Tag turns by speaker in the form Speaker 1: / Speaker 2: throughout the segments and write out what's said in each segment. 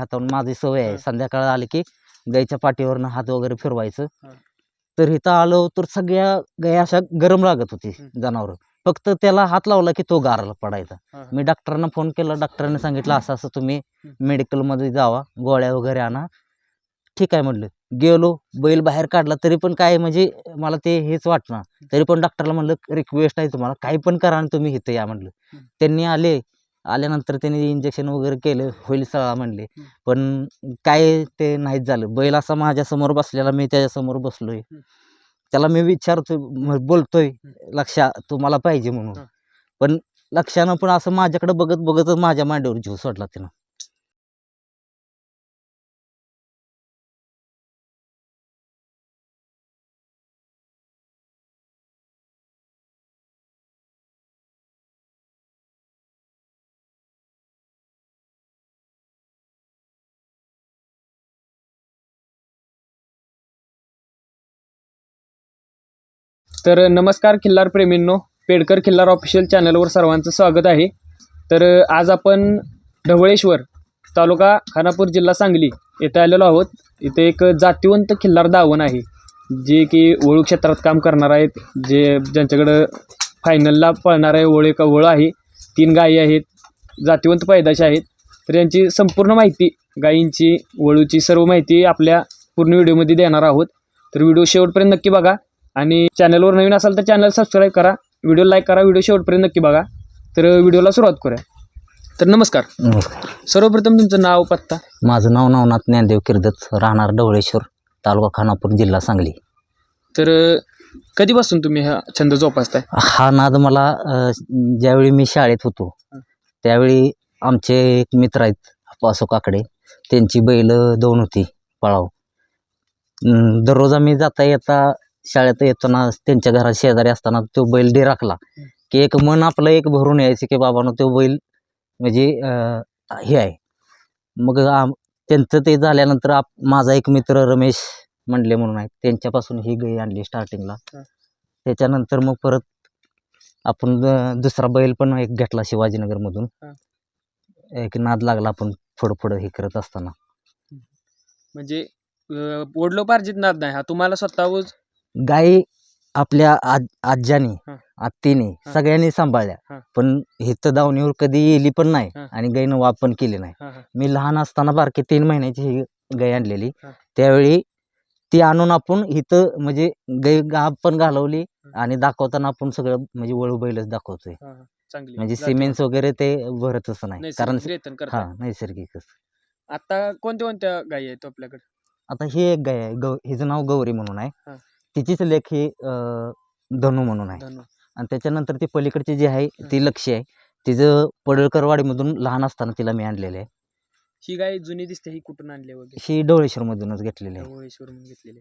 Speaker 1: हातावरून माझी सवय आहे संध्याकाळ आली की गाईच्या पाठीवरनं हात वगैरे फिरवायचं.
Speaker 2: हा.
Speaker 1: तर इथं आलो तर सगळ्या गाई अशा गरम लागत होती जनावर. फक्त त्याला हात लावला की तो गारला पडायचा.
Speaker 2: हा.
Speaker 1: मी डॉक्टरांना फोन केला, डॉक्टरांनी सांगितलं असं असं तुम्ही मेडिकलमध्ये जावा, गोळ्या वगैरे आणा. ठीक आहे म्हटलं. गेलो, बैल बाहेर काढला तरी पण काय म्हणजे मला ते हेच वाटणार. तरी पण डॉक्टरला म्हणलं रिक्वेस्ट आहे तुम्हाला काही पण करा आणि तुम्ही इथं या म्हणलं. त्यांनी आल्यानंतर त्यांनी इंजेक्शन वगैरे केलं, होईल सगळा म्हणले. पण काय ते नाहीच झालं. बैल असा माझ्यासमोर बसलेला, मी त्याच्यासमोर बसलोय. त्याला मी विचारतोय, बोलतोय, लक्षा तू मला पाहिजे म्हणून. पण लक्षानं पण असं माझ्याकडे बघत बघतच माझ्या मांडीवर जीव सोडला त्यानं.
Speaker 2: तर नमस्कार खिल्लार प्रेमींनो, पेडकर खिल्लार ऑफिशियल चॅनलवर सर्वांचं स्वागत आहे. तर आज आपण ढवळेश्वर तालुका खानापूर जिल्हा सांगली येथे आलेलो आहोत. इथे एक जातिवंत खिल्लार दावण आहे, जे की वळू क्षेत्रात काम करणार आहेत, ज्यांच्याकडं फायनलला पळणार आहे. वळ आहे, 3 गायी आहेत, जातिवंत पैदाशी आहेत. तर यांची संपूर्ण माहिती, गायींची, वळूची सर्व माहिती आपल्या पूर्ण व्हिडिओमध्ये देणार आहोत. तर व्हिडिओ शेवटपर्यंत नक्की बघा आणि चॅनलवर नवीन असाल तर चॅनल सबस्क्राईब करा, व्हिडिओ लाईक करा, व्हिडिओ शेवटपर्यंत नक्की बघा. तर व्हिडिओला सुरुवात करूया. तर नमस्कार. सर्वप्रथम तुमचं नाव, पत्ता?
Speaker 1: माझं नाव नवनाथ ज्ञानदेव किर्दत, राहणार ढवळेश्वर, तालुका खानापूर, जिल्हा सांगली.
Speaker 2: तर कधीपासून तुम्ही हा छंद जोपासताय?
Speaker 1: हा नाद मला ज्यावेळी मी शाळेत होतो त्यावेळी आमचे एक मित्र आहेत पासो काकडे, त्यांची बैल 2 होती पळाव. दररोज आम्ही जाता येता शाळेत येताना त्यांच्या घरात शेजारी असताना तो बैल राखला की एक मन आपलं एक भरून यायचं की बाबांनो तो बैल म्हणजे हे आहे. मग त्यांचं ते झाल्यानंतर माझा एक मित्र रमेश म्हणले म्हणून आहे, त्यांच्यापासून ही गाय आणली स्टार्टिंगला. त्याच्यानंतर मग परत आपण दुसरा बैल पण एक घेतला शिवाजीनगरमधून. एक नाद लागला आपण पुढं हे करत असताना.
Speaker 2: म्हणजे वडिलोपार्जित नाद नाही हा, तुम्हाला स्वतःच?
Speaker 1: गाई आपल्या आज्यानी आत्तीने सगळ्यांनी सांभाळल्या, पण हिथं दावणीवर कधी येली पण नाही आणि गायीनं वाप पण केली नाही. मी लहान असताना बारके 3 महिन्याची ही गाय आणलेली, त्यावेळी ती आणून आपण इथं म्हणजे गाय गाब पण घालवली आणि दाखवताना आपण सगळं म्हणजे वळू बैलच दाखवतोय. म्हणजे सिमेंट्स वगैरे ते भरतच नाही, कारण नैसर्गिकच.
Speaker 2: आता कोणत्या गायी आहेत आपल्याकडे?
Speaker 1: आता ही एक गाय आहे, हिचं नाव गौरी म्हणून आहे. तिचीच लेख ही धनू म्हणून आहे. आणि त्याच्यानंतर ती पलीकडची जी आहे ती लक्ष्य आहे. तिचं पडळकरवाडीमधून लहान असताना तिला मी आणलेलं आहे.
Speaker 2: ही गाय जुनी दिसते, ही कुठून आणली वगैरे?
Speaker 1: ही ढवळेश्वरमधूनच घेतलेली आहे.
Speaker 2: ढवळेश्वरमधून घेतलेली.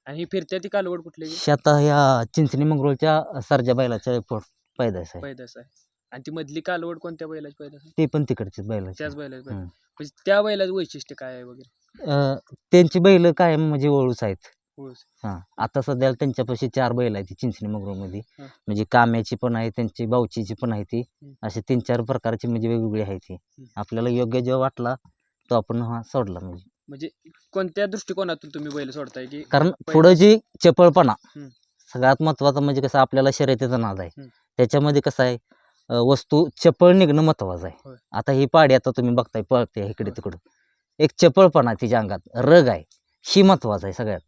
Speaker 2: आणि ही फिरत्या ती कालवड कुठली?
Speaker 1: आता ह्या चिंचणी मंगरुळच्या सरजा बैलाच्या पैदास आहे.
Speaker 2: आणि ती मधली कालवड कोणत्या बैलाची पैदास आहे?
Speaker 1: ते पण तिकडचीच बैलाची.
Speaker 2: त्याच बैलाची. म्हणजे त्या बैलाचं वैशिष्ट्य काय आहे वगैरे?
Speaker 1: त्यांची बैल काय म्हणजे वळूच आहेत.
Speaker 2: हां,
Speaker 1: आता सध्या त्यांच्यापाशी 4 बैल आहेत चिंचणी मंगरुळमध्ये. म्हणजे काम्याची पण आहे, त्यांची बावचीची पण आहे. ती असे 3-4 प्रकारची म्हणजे वेगवेगळी आहे. ती आपल्याला योग्य जेव्हा वाटला तो आपण हा सोडला.
Speaker 2: म्हणजे कोणत्या दृष्टिकोनातून तुम्ही बैल सोडताय? की
Speaker 1: कारण पुढं जी चपळपणा सगळ्यात महत्वाचं म्हणजे कसं आपल्याला शर्यतीचा नाद आहे, त्याच्यामध्ये कसं आहे वस्तू चपळ निघणं महत्वाचं आहे. आता ही पाडी आता तुम्ही बघताय पळते इकडे तिकडं, एक चपळपणा तिच्या अंगात, रग आहे, ही महत्वाचं आहे सगळ्यात.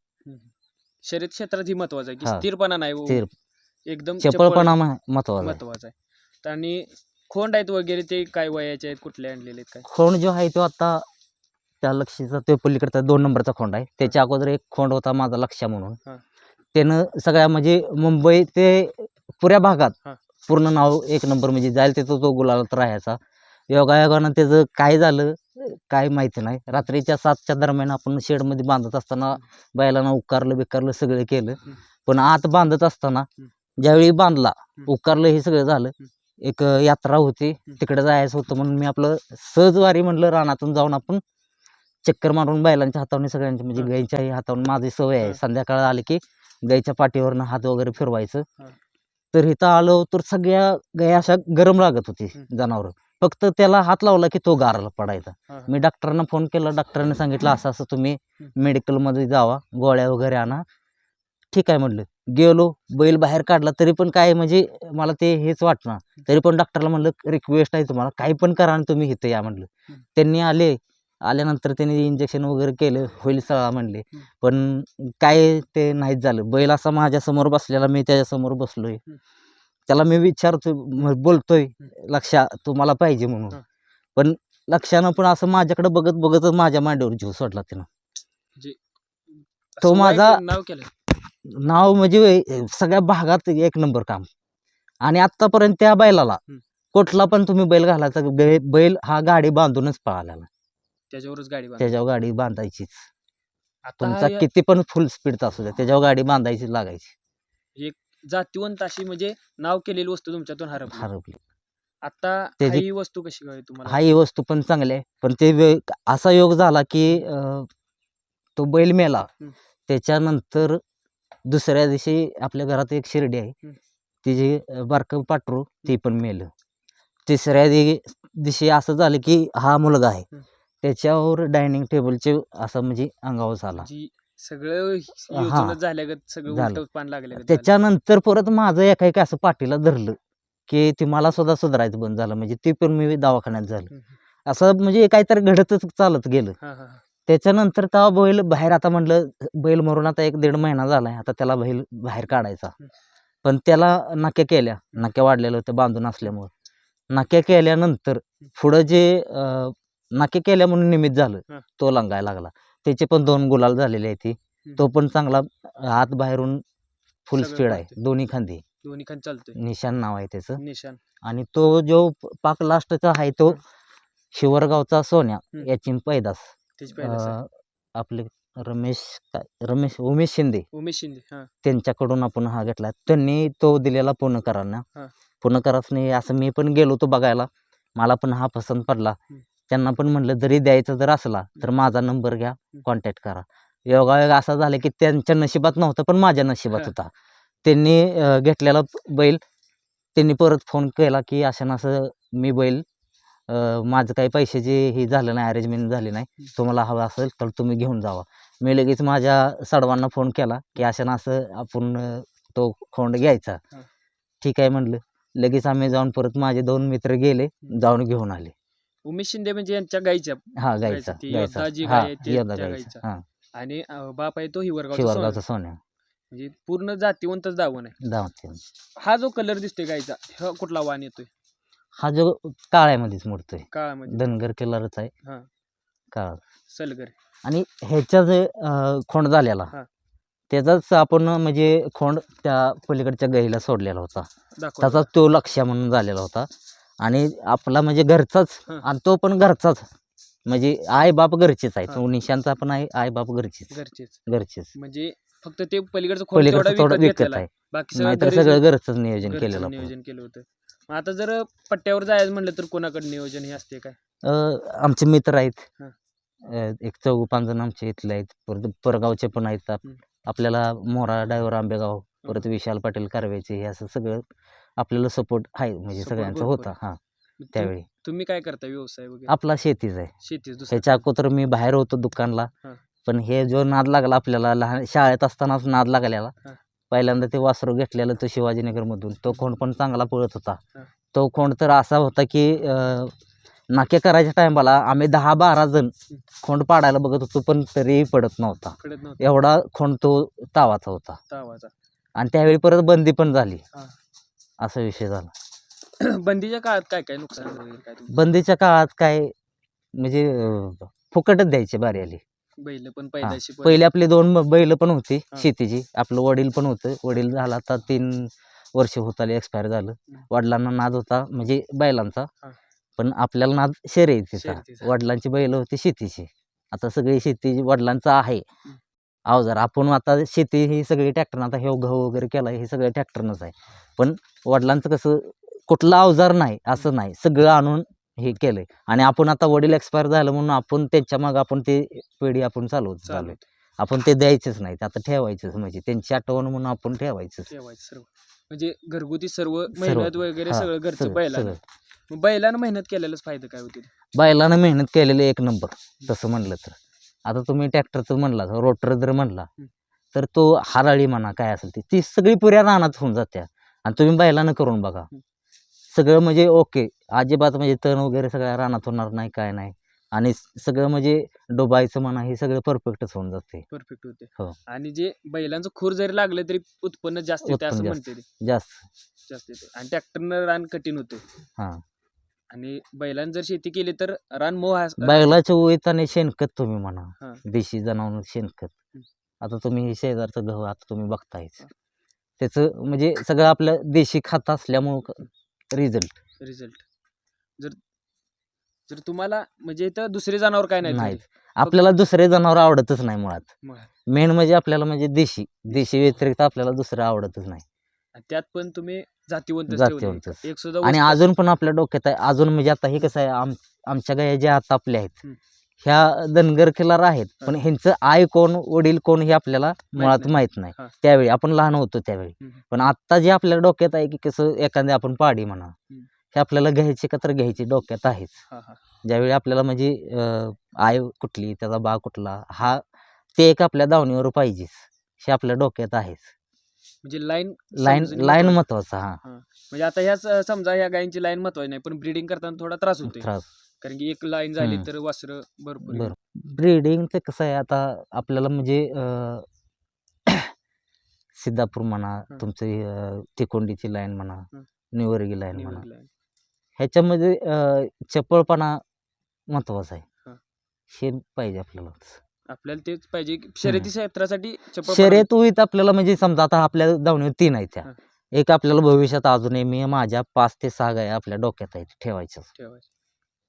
Speaker 2: शर्यत क्षेत्रात ही महत्वाचं आहे की स्थिरपणा नाही, एकदम
Speaker 1: चपळपणा महत्वाचा
Speaker 2: आहे. आणि खोंड आहेत वगैरे ते काय वयाचे आहेत, कुठले आणलेले आहेत? काय
Speaker 1: खोंड जो आहे तो आता त्या लक्षीचा तो पलीकडचा 2 नंबरचा खोंड आहे. त्याच्या अगोदर एक खोंड होता माझा लक्ष्य म्हणून, त्यानं सगळ्या म्हणजे मुंबई ते पुऱ्या भागात पूर्ण नाव 1 नंबर म्हणजे जाईल तिथं तो गुलालात राहायचा. योगायोगानं त्याचं काय झालं काय माहिती नाही. रात्रीच्या 7च्या दरम्यान आपण शेडमध्ये बांधत असताना बैलांना उकारलं सगळं केलं, पण आत बांधत असताना ज्यावेळी बांधला उकारलं हे सगळं झालं, एक यात्रा होती तिकडे जायचं होतं म्हणून मी आपलं सहजवारी म्हणलं रानातून जाऊन आपण चक्कर मारून बैलांच्या हातावरून सगळ्यांच्या म्हणजे गाईच्याही हातावरून माझी सवय आहे संध्याकाळ आली की गाईच्या पाठीवरनं हात वगैरे फिरवायचं. तर इथं आलो तर सगळ्या गाई अशा गरम लागत होती जनावर. फक्त त्याला हात लावला की तो गारला पडायचा.
Speaker 2: हा.
Speaker 1: मी डॉक्टरांना फोन केला, डॉक्टरांनी सांगितलं असं असं तुम्ही मेडिकलमध्ये जावा, गोळ्या वगैरे आणा. ठीक आहे म्हटलं. गेलो, बैल बाहेर काढला तरी पण काय म्हणजे मला ते हेच वाटणार. तरी पण डॉक्टरला म्हणलं रिक्वेस्ट आहे तुम्हाला काही पण करा आणि तुम्ही इथं या म्हणलं. त्यांनी आल्यानंतर त्यांनी इंजेक्शन वगैरे केलं, होईल सगळा म्हणले. पण काय ते नाहीच झालं. बैल असा माझ्यासमोर बसलेला, मी त्याच्यासमोर बसलोय. त्याला मी विचारतोय, बोलतोय, लक्षा तू मला पाहिजे म्हणून. पण लक्षानं पण असं माझ्याकडे बघत बघतच माझ्या मांडीवर जीव सोडला त्यानं. तो माझा
Speaker 2: नाव केलं.
Speaker 1: नाव म्हणजे सगळ्या भागात एक नंबर काम. आणि आतापर्यंत त्या बैलाला कुठला पण तुम्ही बैल घालायचा, बैल हा गाडी बांधूनच पळालेला.
Speaker 2: त्याच्यावरच गाडी
Speaker 1: त्याच्यावर गाडी बांधायचीच.
Speaker 2: आता
Speaker 1: तुमचा किती पण फुल स्पीडचा असू द्या, त्याच्यावर गाडी बांधायची लागायची.
Speaker 2: एक जातीवंत अशी म्हणजे नाव केलेली वस्तू तुमच्यातून हरपली.
Speaker 1: हरवली.
Speaker 2: आता
Speaker 1: त्याची-
Speaker 2: ही वस्तू कशी काय तुम्हाला?
Speaker 1: हा ही वस्तू पण चांगली आहे, पण ते असा योग झाला की तो बैल मेला. त्याच्यानंतर दुसऱ्या दिवशी आपल्या घरात एक शिर्डी आहे, तिची बारकं पाटरू ती पण मेलं. तिसऱ्या दिवशी असं झालं की हा मुलगा आहे, त्याच्यावर डायनिंग टेबलचे असं म्हणजे अंगावर झाला.
Speaker 2: सगळं योजनाच झाल्यागत सगळं
Speaker 1: झालं.
Speaker 2: उलटं पान लागलं.
Speaker 1: त्याच्यानंतर परत माझं एका असं पाठीला धरलं की ते मला सुद्धा सुधारायचं बंद झालं. म्हणजे ते पण मी दवाखान्यात झालं. असं म्हणजे काहीतरी घडतच चालत गेलं. त्याच्यानंतर तेव्हा बैल बाहेर, आता म्हणलं बैल मरून आता 1-1.5 महिना झालाय, आता त्याला बैल बाहेर काढायचा. पण त्याला नाक्या केल्या, नाक्या वाढलेल्या होत्या बांधून असल्यामुळं. नाक्या केल्यानंतर पुढं जे नाक्या केल्या म्हणून निमित्त झालं, तो लंगायला लागला. त्याचे पण 2 गुलाल झालेले आहेत. तो पण चांगला हात बाहेरून फुल स्पीड आहे, दोन्ही खांदी
Speaker 2: चालतोय.
Speaker 1: निशान नाव आहे त्याचं.
Speaker 2: निशान.
Speaker 1: आणि तो जो पाक लास्टचा आहे तो शिवरगावचा सोन्या याची पैदास. आपले उमेश शिंदे त्यांच्याकडून आपण हा घेतला. त्यांनी तो दिलेला पुणेकरांना. पुणेकरांनी असं मी पण गेलो होतो बघायला, मला पण हा पसंत पडला. त्यांना पण म्हणलं जरी द्यायचा जर असला तर माझा नंबर घ्या, कॉन्टॅक्ट करा. योगायोग असा झाला की त्यांच्या नशिबात नव्हता पण माझ्या नशिबात होता. त्यांनी घेतलेला बैल त्यांनी परत फोन केला की असं असं मी बैल माझं काही पैशाची ही झालं नाही, अरेंजमेंट झाली नाही, तुम्हाला हवं असेल तर तुम्ही घेऊन जावा. मी लगेच माझ्या सडवांना फोन केला की असं असं आपण तो खोंड घ्यायचा. ठीक आहे म्हणलं. लगेच आम्ही जाऊन परत माझे 2 मित्र गेले, जाऊन घेऊन आले.
Speaker 2: उमेश शिंदे म्हणजे यांच्या गाईच्या?
Speaker 1: हा, गायचा.
Speaker 2: आणि बाप आहे तो
Speaker 1: हिवरगावचा सोन्या.
Speaker 2: म्हणजे पूर्ण जातीवंतच दावण आहे. हा जो कलर दिसतोय गायचा, हा कुठला वाण येतोय?
Speaker 1: हा जो काळ्यामध्येच मोडतोय,
Speaker 2: काळामध्ये
Speaker 1: धनगर कलरच आहे. काळा
Speaker 2: सलगर.
Speaker 1: आणि ह्याच्या जे खोंड झालेला त्याचाच आपण म्हणजे खोंड त्या पलीकडच्या गाईला सोडलेला होता, त्याचा तो लक्ष्य म्हणून झालेला होता. आणि आपला म्हणजे घरचाच, आणि तो पण घरचाच, म्हणजे आई बाप घरचेच आहे. तो निशांचा पण आहे, आई बाप घरचेच.
Speaker 2: म्हणजे फक्त ते पलीकडचं
Speaker 1: थोडं विकत आहे,
Speaker 2: बाकी
Speaker 1: नाहीतर सगळं घरचंच नियोजन केलेलं
Speaker 2: होतं. आता जर पट्ट्यावर जायचं म्हणलं तर कोणाकडे नियोजन हे असते काय?
Speaker 1: आमचे मित्र आहेत, एक 4-5 जण आमचे इथले आहेत, परत परगावचे पण आहेत. आपल्याला मोरा ड्रायव्हर आंबेगाव, परत विशाल पाटील कारवेचे, हे असं सगळं आपल्याला सपोर्ट आहे, म्हणजे सगळ्यांचा होता. त्यावेळी
Speaker 2: तुम्ही काय करता व्यवसाय वगैरे?
Speaker 1: आपला शेतीच आहे.
Speaker 2: शेतीच.
Speaker 1: त्याच्या अगोदर मी बाहेर होतो दुकानला, पण हे जो नाद लागला आपल्याला, लहान शाळेत असतानाच नाद लागलेला. पहिल्यांदा ते वासरू घेतलेलं तो शिवाजीनगर मधून, तो खोंड पण चांगला पळत होता. तो खोंड तर असा होता की नाके करायच्या टायमाला आम्ही 10-12 जण खोंड पाडायला बघत होतो, पण तरीही पडत नव्हता. एवढा खोंड तो तावाचा होता. आणि त्यावेळी परत बंदी पण झाली, असा विषय झाला.
Speaker 2: बंदीच्या काळात काय काय नुकसान झालं?
Speaker 1: बंदीच्या काळात काय म्हणजे फुकटच द्यायचे बारी आली.
Speaker 2: बैल पण
Speaker 1: पहिले आपले 2 बैल पण होती शेतीची. आपलं वडील पण होतं, वडील झाला आता 3 वर्ष होत आले, एक्सपायर झालं. वडिलांना नाद होता म्हणजे बैलांचा, पण आपल्याला नाद शर्यतीचा. वडिलांची बैल होती शेतीची. आता सगळी शेती वडिलांचा आहे अवजार. आपण आता शेती ही सगळी ट्रॅक्टरनं, आता हे गहू वगैरे केला हे सगळं ट्रॅक्टरनंच आहे. पण वडिलांचं कसं कुठलं अवजार नाही असं नाही, सगळं आणून हे केलंय. आणि आपण आता वडील एक्सपायर झालं म्हणून आपण त्यांच्या मागं आपण ते पिढी आपण चालवत चालू, आपण ते द्यायचंच नाही, आता ठेवायचंच, म्हणजे त्यांची आठवण म्हणून आपण ठेवायचं.
Speaker 2: म्हणजे घरगुती सर्व मेहनत वगैरे सगळं घरचं बैल. मग बैलानं मेहनत केलेलाच फायदा काय होते?
Speaker 1: बैलानं मेहनत केलेली एक नंबर तसं म्हणलं तर. आता तुम्ही ट्रॅक्टरचं म्हणला रोटर जर म्हणला तर तो हराळी म्हणा काय असेल ती सगळी पुऱ्या रानात होऊन जात्या आणि तुम्ही बैलानं करून बघा सगळं म्हणजे ओके अजिबात म्हणजे तण वगैरे सगळ्या रानात होणार नाही काय नाही आणि सगळं म्हणजे डोबायचं म्हणा हे सगळं परफेक्टच होऊन जाते.
Speaker 2: परफेक्ट होते.
Speaker 1: हो.
Speaker 2: आणि जे बैलांचं खूर जरी लागलं तरी उत्पन्न जास्त येते असं
Speaker 1: उत्पन्न
Speaker 2: म्हणते ते.
Speaker 1: जास्त
Speaker 2: जास्त येते आणि ट्रॅक्टरनं रान कठीण होते.
Speaker 1: हा
Speaker 2: आणि बैलांनी जर शेती केली तर रान मोह
Speaker 1: बैलाच्या ओळीत आणि शेणखत तुम्ही
Speaker 2: हा.
Speaker 1: म्हणा देशी जनावर शेणखत. आता तुम्ही हे शेजारचं गहू आता तुम्ही बघतायच त्याचं म्हणजे सगळं आपलं देशी खात असल्यामुळं रिझल्ट
Speaker 2: जर जर तुम्हाला म्हणजे इथं दुसरे जनावर काय नाही
Speaker 1: नाहीत. आपल्याला दुसरे जनावर आवडतच नाही मुळात.
Speaker 2: आणि
Speaker 1: मेन म्हणजे आपल्याला म्हणजे देशी व्यतिरिक्त आपल्याला दुसरं आवडतच नाही.
Speaker 2: त्यात पण तुम्ही जातीवंत
Speaker 1: जातीवंतच.
Speaker 2: एक सुद्धा
Speaker 1: आणि
Speaker 2: वस्तू-
Speaker 1: अजून पण आपल्या डोक्यात आहे अजून म्हणजे आता हे कसं आहे आमच्या गाया ज्या आता आपल्या आहेत ह्या धनगर खिल्लार आहेत पण ह्यांचं आई कोण वडील कोण हे आपल्याला मुळात माहित नाही. त्यावेळी आपण लहान होतो त्यावेळी पण आता जे आपल्या डोक्यात आहे की कसं एखाद्या आपण पाडी म्हणा हे आपल्याला घ्यायची का तर घ्यायची डोक्यात आहेच. ज्यावेळी आपल्याला म्हणजे आई कुठली त्याचा बा कुठला हा ते एक आपल्या दावणीवर पाहिजेच हे आपल्या डोक्यात आहेच.
Speaker 2: म्हणजे लाईन
Speaker 1: लाईन महत्वाचा. हा
Speaker 2: म्हणजे आता ह्याच समजा ह्या गायींची लाईन महत्वाची नाही पण ब्रीडिंग करताना थोडा त्रास होतो कारण की एक लाईन झाली तर वासरं भरपूर.
Speaker 1: ब्रीडिंगचं कसं आहे आता आपल्याला म्हणजे सिद्धापूर म्हणा तुमचं तिकोंडीची लाईन म्हणा निवर्गी लाईन म्हणा ह्याच्यामध्ये चपळपणा महत्वाचा आहे. हे पाहिजे आपल्याला
Speaker 2: तेच पाहिजे शर्यती क्षेत्रासाठी
Speaker 1: शर्यत होईत आपल्याला म्हणजे समजा आता आपल्या दावणीवर 3 आहेत त्या एक आपल्याला भविष्यात अजूनही मी माझ्या 5 ते 6 गाया आपल्या डोक्यात आहेत ठेवायच्या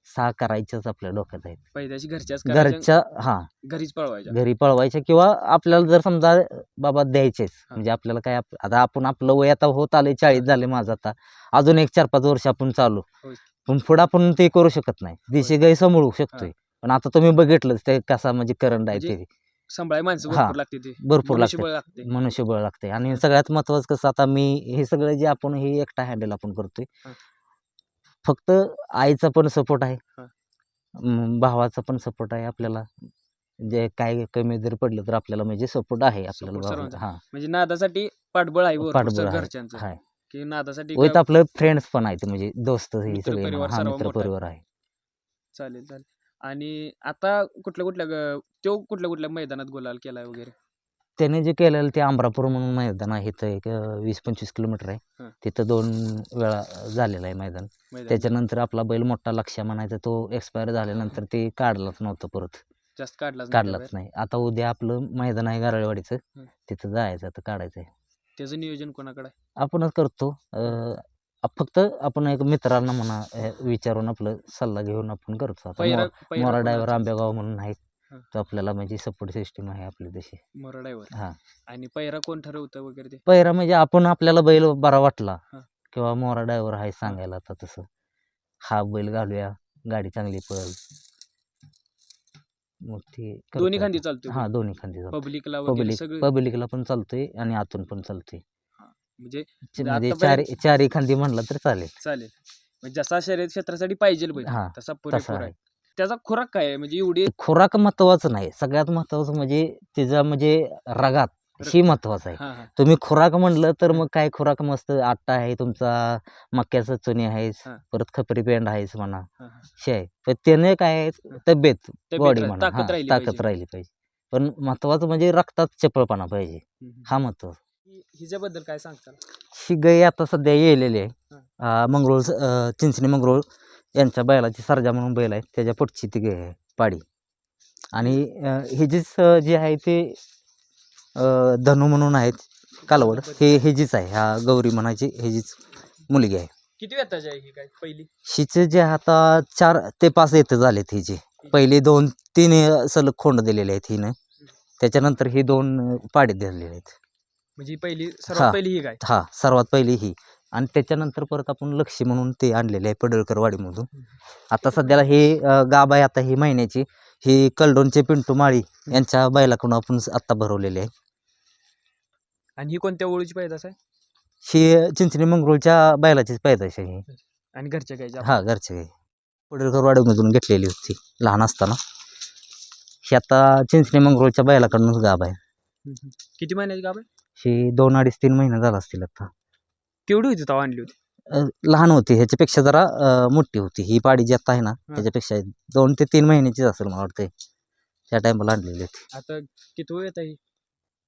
Speaker 1: 6 करायच्याच आपल्या डोक्यात आहेत.
Speaker 2: पहिल्याची
Speaker 1: घरच्या घरी पळवायच्या किंवा आपल्याला जर समजा बाबा द्यायचेच म्हणजे आपल्याला काय आता आपण आपलं वय आता होत आले 40 झाले माझं आता अजून एक 4-5 वर्ष आपण चालू पण पुढे आपण ते करू शकत नाही देशी गाई सांभाळू शकतोय पण आता तुम्ही बघितलंच ते कसा म्हणजे करंट आहे ते
Speaker 2: सांभाळायला माणसं
Speaker 1: भरपूर लागते मनुष्यबळ लागते आणि सगळ्यात महत्वाचं कसं आता मी हे सगळं जे आपण हे एकटा हँडल आपण करतोय फक्त आईचा पण सपोर्ट आहे भावाचा पण सपोर्ट आहे आपल्याला जे काय कमी जर पडलं तर आपल्याला म्हणजे सपोर्ट आहे आपल्याला. हा
Speaker 2: म्हणजे नादासाठी पाठबळ आहे की नादासाठी
Speaker 1: आपलं फ्रेंड्स पण आहेत म्हणजे दोस्त हे सगळे मित्र परिवार आहे.
Speaker 2: चालेल. आणि आता कुठल्या मैदानात गुलाल केलाय वगैरे
Speaker 1: त्याने जे केलेलं ते अमरापूर म्हणून मैदान आहे इथं एक 20-25 किलोमीटर आहे तिथं 2 वेळा झालेलं आहे मैदान. त्याच्यानंतर आपला बैल मोठा लक्ष्या म्हणायचा तो एक्सपायर झाल्यानंतर ते काढलाच नव्हतं परत
Speaker 2: जास्त
Speaker 1: काढलाच नाही. आता उद्या आपलं मैदान आहे गारळवाडीचं तिथं जायचं आता काढायचं आहे.
Speaker 2: त्याचं नियोजन कोणाकडे
Speaker 1: आपणच करतो फक्त आपण एक मित्रांना म्हणा विचारून आपलं सल्ला घेऊन आपण करतो. मोरा ड्रायव्हर आंबेगाव म्हणून आहे तो आपल्याला म्हणजे सपोर्ट सिस्टीम आहे आपली तशी
Speaker 2: मोरा ड्रायव्हर. आणि पैरा कोण ठरवतं वगैरे
Speaker 1: पैरा म्हणजे आपण आपल्याला बैल बरा वाटला किंवा मोरा ड्रायव्हर आहे सांगायला आता तसं हा बैल घालूया गाडी चांगली पळेल मग ते
Speaker 2: दोन्ही खांदी चालतो.
Speaker 1: दोन्ही खांदी
Speaker 2: पब्लिकला
Speaker 1: पण चालतोय आणि आतून पण चालतोय
Speaker 2: म्हणजे
Speaker 1: चारी खांदी म्हणला तर चालेल.
Speaker 2: जसा शर्यत क्षेत्रासाठी पाहिजे तसा पुरेपूर आहे. त्याचा खुराक काय आहे म्हणजे एवढी
Speaker 1: खुराक महत्वाचं नाही सगळ्यात महत्वाचं म्हणजे त्याचा म्हणजे रगात ही महत्वाचं आहे. तुम्ही खुराक म्हणलं तर मग काय खुराक मस्त आट्टा आहे तुमचा मक्याचं चुनी आहे परत खपरी पेंड आहेच म्हणा शे पण त्याने काय तब्येत बॉडी म्हणा ताकद राहिली पाहिजे पण महत्वाचं म्हणजे रक्तात चपळपणा पाहिजे हा महत्वाचा.
Speaker 2: हिच्याबद्दल काय सांगता?
Speaker 1: ही गाय आता सध्या येलेली आहे मंगरूळ चिंचणी मंगरूळ यांच्या बैलाची सर्जा म्हणून बैल आहे त्याच्या पुढची ती गाय आहे पाडी आणि हिजीच जे आहे ते धनु म्हणून आहेत कालवड हेजीच आहे ह्या गौरी म्हणायची हेजीच मुलगी आहे.
Speaker 2: किती वेताची आहे ही काय पहिली?
Speaker 1: हिचे जे आता 4 ते 5 येतं झालेत हिचे पहिले 2-3 सलग खोंड दिलेले आहेत हिनं त्याच्यानंतर ही 2 पाडे दिलेले आहेत
Speaker 2: म्हणजे पहिली सर्वात पहिली ही काय
Speaker 1: सर्वात पहिली ही आणि त्याच्यानंतर परत आपण लक्ष्मी म्हणून ते आणलेले आहे पडळकर वाडीमधून. आता सध्याला हे गाब आहे आता ही महिन्याची ही कलडोनचे पिंटू माळी यांच्या बैलाकडून आपण आता भरवलेले आहे.
Speaker 2: आणि ही कोणत्या ओळीची पैदास आहे?
Speaker 1: ही चिंचणी मंगरूळच्या बैलाचीच पैदास आहे.
Speaker 2: आणि घरच्या गाईच्या
Speaker 1: हा घरचे गाई पुढीलकरवाडीमधून घेतलेली होती लहान असताना. ही आता चिंचणी मंगरूळच्या बैलाकडूनच गाभ आहे.
Speaker 2: किती महिन्याची गाभ आहे?
Speaker 1: ही 2 अडीच 3 महिने झाला असतील आता.
Speaker 2: केवढी होती तेव्हा आणली होती?
Speaker 1: लहान होती, ह्याच्यापेक्षा जरा मोठी होती. ही पाडी जी आता आहे ना त्याच्यापेक्षा 2 ते 3 महिन्याचीच असेल मला वाटतंय. त्या टायमाला आणलेली होती.
Speaker 2: आता किती येत आहे?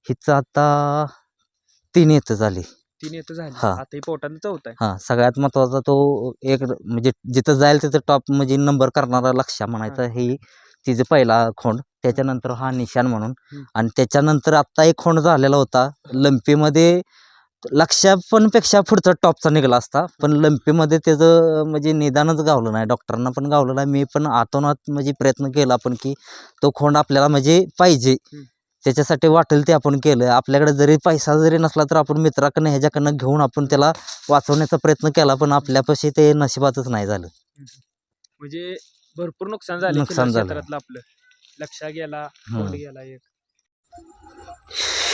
Speaker 1: हिचं आता 3 येतं झाली.
Speaker 2: 3 येत झाली.
Speaker 1: हा.
Speaker 2: आता ही पोटात चौथा आहे.
Speaker 1: हा सगळ्यात महत्वाचा तो एक म्हणजे जिथं जाईल तिथं टॉप म्हणजे नंबर करणारा लक्ष्य म्हणायचा ही तिचं पहिला खोंड. त्याच्यानंतर हा निशान म्हणून आणि त्याच्यानंतर आत्ता एक खोंड झालेला होता लंपीमध्ये. लक्ष्या पण पेक्षा पुढचा टॉपचा निघाला असता, पण लंपीमध्ये त्याचं म्हणजे निदानच गावलं नाही. डॉक्टरांना पण गावलं नाही. मी पण आतोनात म्हणजे प्रयत्न केला पण की तो खोंड आपल्याला म्हणजे पाहिजे, त्याच्यासाठी वाटेल ते आपण केलं. आपल्याकडे जरी पैसा जरी नसला तर आपण मित्राकडनं ह्याच्याकडनं घेऊन आपण त्याला वाचवण्याचा प्रयत्न केला, पण आपल्यापाशी ते नशिबातच नाही झालं.
Speaker 2: म्हणजे भरपूर नुकसान झालं.
Speaker 1: नुकसान झालं.
Speaker 2: क्षेत्रातलं आपलं लक्षा गेला, खोंड गेला एक.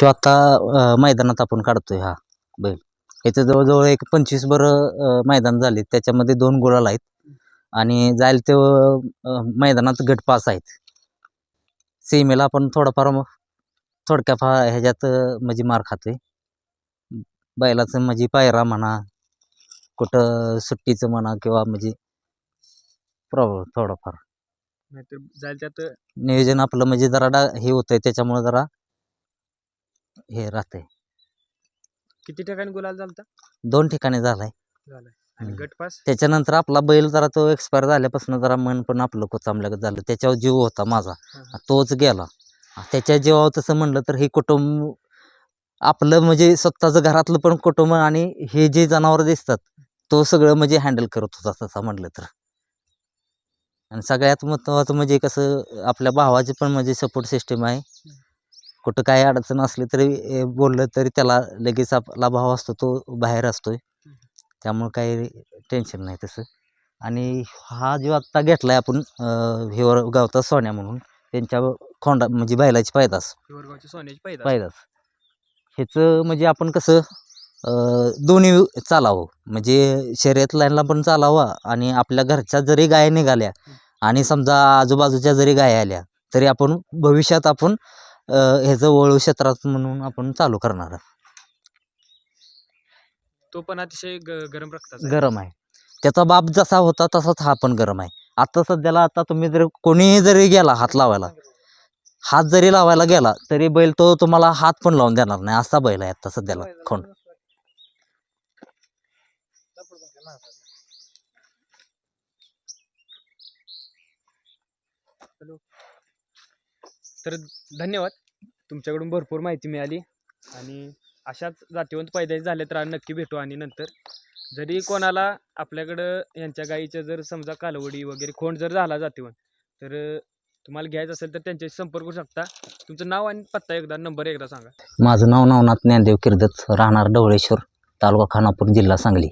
Speaker 1: आता मैदानात आपण काढतोय हा बैल. याचं जवळजवळ एक 25 मैदान झाले, त्याच्यामध्ये 2 गुलाल आहेत आणि जाईल ते मैदानात गट 5 आहेत. सीमेला आपण थोडक्या ह्याच्यात म्हणजे मार खातोय. बैलाचं म्हणजे पायरा म्हणा, कुठं सुट्टीचं म्हणा किंवा म्हणजे प्रॉब्लेम थोडाफार
Speaker 2: नाहीतर जाईल त्यात
Speaker 1: नियोजन आपलं म्हणजे जरा हे होतंय, त्याच्यामुळे जरा हे राहतंय.
Speaker 2: किती ठिकाणी गुलाल झालता?
Speaker 1: 2 ठिकाणी झालाय.
Speaker 2: आणि गट पास
Speaker 1: त्याच्यानंतर आपला बैल जरा तो एक्सपायर झाल्यापासून जरा मन पण आपलं कोचांबल्यागत झालं. त्याच्यावर जीव होता माझा, तोच गेला. त्याच्या जीवावर तसं म्हणलं तर हे कुटुंब आपलं म्हणजे स्वतःचं घरातलं पण कुटुंब आणि हे जे जनावर दिसतात तो सगळं म्हणजे हँडल करत होता तसं म्हणलं तर. आणि सगळ्यात महत्त्वाचं म्हणजे कसं आपल्या भावाची पण म्हणजे सपोर्ट सिस्टीम आहे. कुठं काही अडचण असली तरी बोललं तरी त्याला लगेच आपला भाव असतो तो बाहेर असतोय, त्यामुळं काही टेन्शन नाही तसं. आणि हा जो आत्ता घेतला आहे आपण हिवर गावचा सोन्या म्हणून, त्यांच्या खोंडा म्हणजे बैलाची पैदास पैदास ह्याचं म्हणजे आपण कसं दोन्ही चालावं, म्हणजे शर्यत लाईनला पण चालावं आणि आपल्या घरच्या जरी गाय निघाल्या आणि समजा आजूबाजूच्या जरी गाय आल्या तरी आपण भविष्यात आपण ह्याचं वळू क्षेत्रात म्हणून आपण चालू करणार.
Speaker 2: तो पण अतिशय गरम रक्ताचा
Speaker 1: गरम आहे. त्याचा बाप जसा होता तसाच हा पण गरम आहे. आता सध्याला आता तुम्ही जर कोणीही जरी गेला हात लावायला, हात जरी लावायला गेला तरी बैल तो तुम्हाला हात पण लावून देणार नाही, असा बैल आहे आता सध्याला खोंड.
Speaker 2: तर धन्यवाद, तुमच्याकडून भरपूर माहिती मिळाली आणि अशाच जातीवंत पैदास झाले तर नक्की भेटू. आणि नंतर जरी कोणाला आपल्याकडं यांच्या गाईच्या जर समजा कालवडी वगैरे खोंड जर झाला जातीवंत तर तुम्हाला घ्यायचं असेल तर त्यांच्याशी संपर्क करू शकता. तुमचं नाव आणि पत्ता एकदा नंबर एकदा सांगा.
Speaker 1: माझं नाव नवनाथ ज्ञानदेव किर्दत, राहणार ढवळेश्वर, तालुका खानापूर, जिल्हा सांगली.